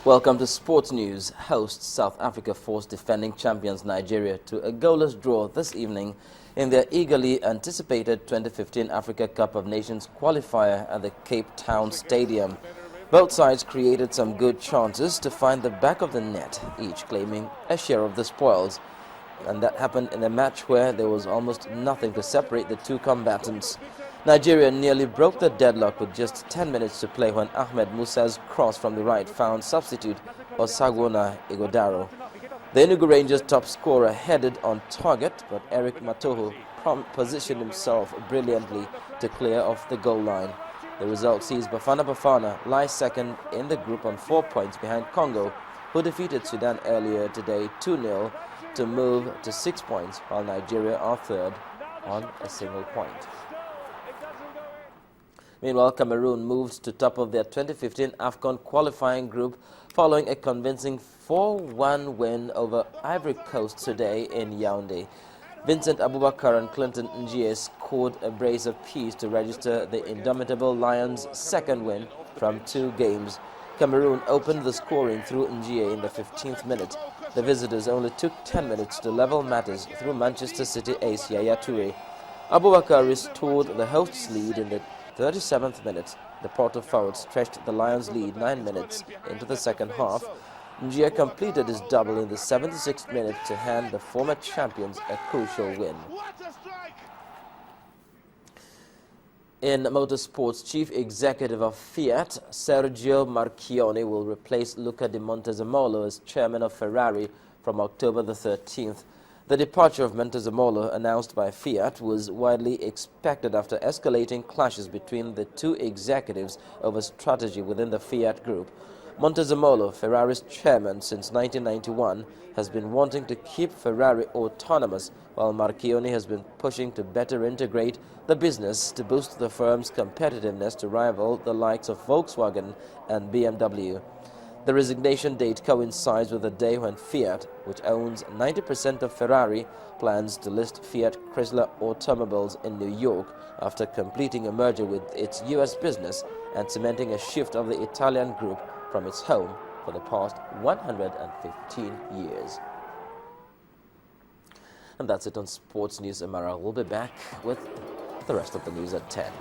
Welcome to Sports News. Hosts South Africa forced defending champions Nigeria to a goalless draw this evening in their eagerly anticipated 2015 Africa Cup of Nations qualifier at the Cape Town Stadium. Both sides created some good chances to find the back of the net, each claiming a share of the spoils. And that happened in a match where there was almost nothing to separate the two combatants. Nigeria nearly broke the deadlock with just 10 minutes to play when Ahmed Musa's cross from the right found substitute Osagwona Ighodaro. The Enugu Rangers' top scorer headed on target, but Eric Matoho positioned himself brilliantly to clear off the goal line. The result sees Bafana lie second in the group on 4 points behind Congo, who defeated Sudan earlier today 2-0 to move to 6 points, while Nigeria are third on a single point. Meanwhile, Cameroon moved to top of their 2015 AFCON qualifying group following a convincing 4-1 win over Ivory Coast today in Yaoundé. Vincent Abubakar and Clinton Njie scored a brace of peas to register the indomitable Lions' second win from 2 games. Cameroon opened the scoring through Njie in the 15th minute. The visitors only took 10 minutes to level matters through Manchester City ace Yaya Toure. Abubakar restored the hosts' lead in the 37th minute. The Porto forward stretched the Lions' lead 9 minutes into the second half. Njie completed his double in the 76th minute to hand the former champions a crucial win. In motorsports, Chief Executive of Fiat, Sergio Marchionne, will replace Luca Di Montezemolo as chairman of Ferrari from October the 13th. The departure of Montezemolo, announced by Fiat, was widely expected after escalating clashes between the two executives over strategy within the Fiat group. Montezemolo, Ferrari's chairman since 1991, has been wanting to keep Ferrari autonomous, while Marchionne has been pushing to better integrate the business to boost the firm's competitiveness to rival the likes of Volkswagen and BMW. The resignation date coincides with the day when Fiat, which owns 90% of Ferrari, plans to list Fiat Chrysler Automobiles in New York after completing a merger with its U.S. business and cementing a shift of the Italian group from its home for the past 115 years. And that's it on Sports News. Amara will be back with the rest of the news at 10.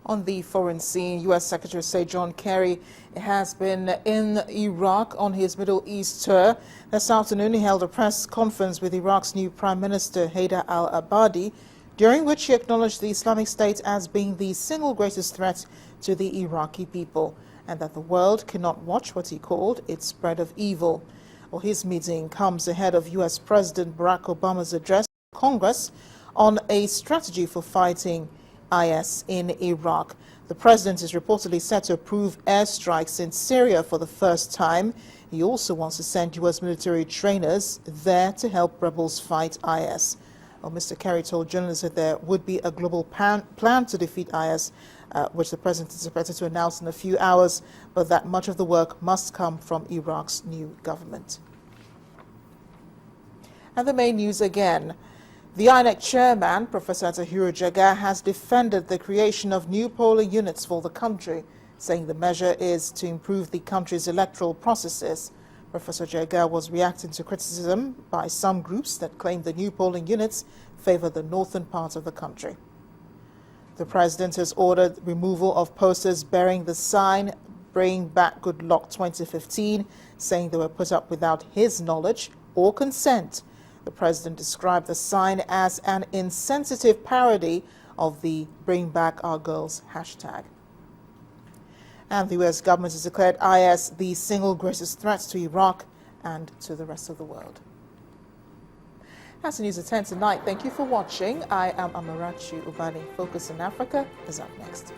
On the foreign scene, U.S. Secretary of State John Kerry has been in Iraq on his Middle East tour. This afternoon, he held a press conference with Iraq's new Prime Minister, Haider al-Abadi, during which he acknowledged the Islamic State as being the single greatest threat to the Iraqi people, and that the world cannot watch what he called its spread of evil. Well, his meeting comes ahead of U.S. President Barack Obama's address to Congress on a strategy for fighting IS in Iraq. The president is reportedly set to approve airstrikes in Syria for the first time. He also wants to send U.S. military trainers there to help rebels fight IS. Well, Mr. Kerry told journalists that there would be a global plan to defeat IS, which the president is expected to announce in a few hours, but that much of the work must come from Iraq's new government. And the main news again. The INEC chairman, Professor Tahiru Jega, has defended the creation of new polling units for the country, saying the measure is to improve the country's electoral processes. Professor Jega was reacting to criticism by some groups that claim the new polling units favor the northern part of the country. The president has ordered removal of posters bearing the sign "Bring Back Good Luck 2015, saying they were put up without his knowledge or consent. The president described the sign as an insensitive parody of the Bring Back Our Girls hashtag. And the U.S. government has declared IS the single greatest threat to Iraq and to the rest of the world. That's the news at 10 tonight. Thank you for watching. I am Amarachi Ubani. Focus on Africa is up next.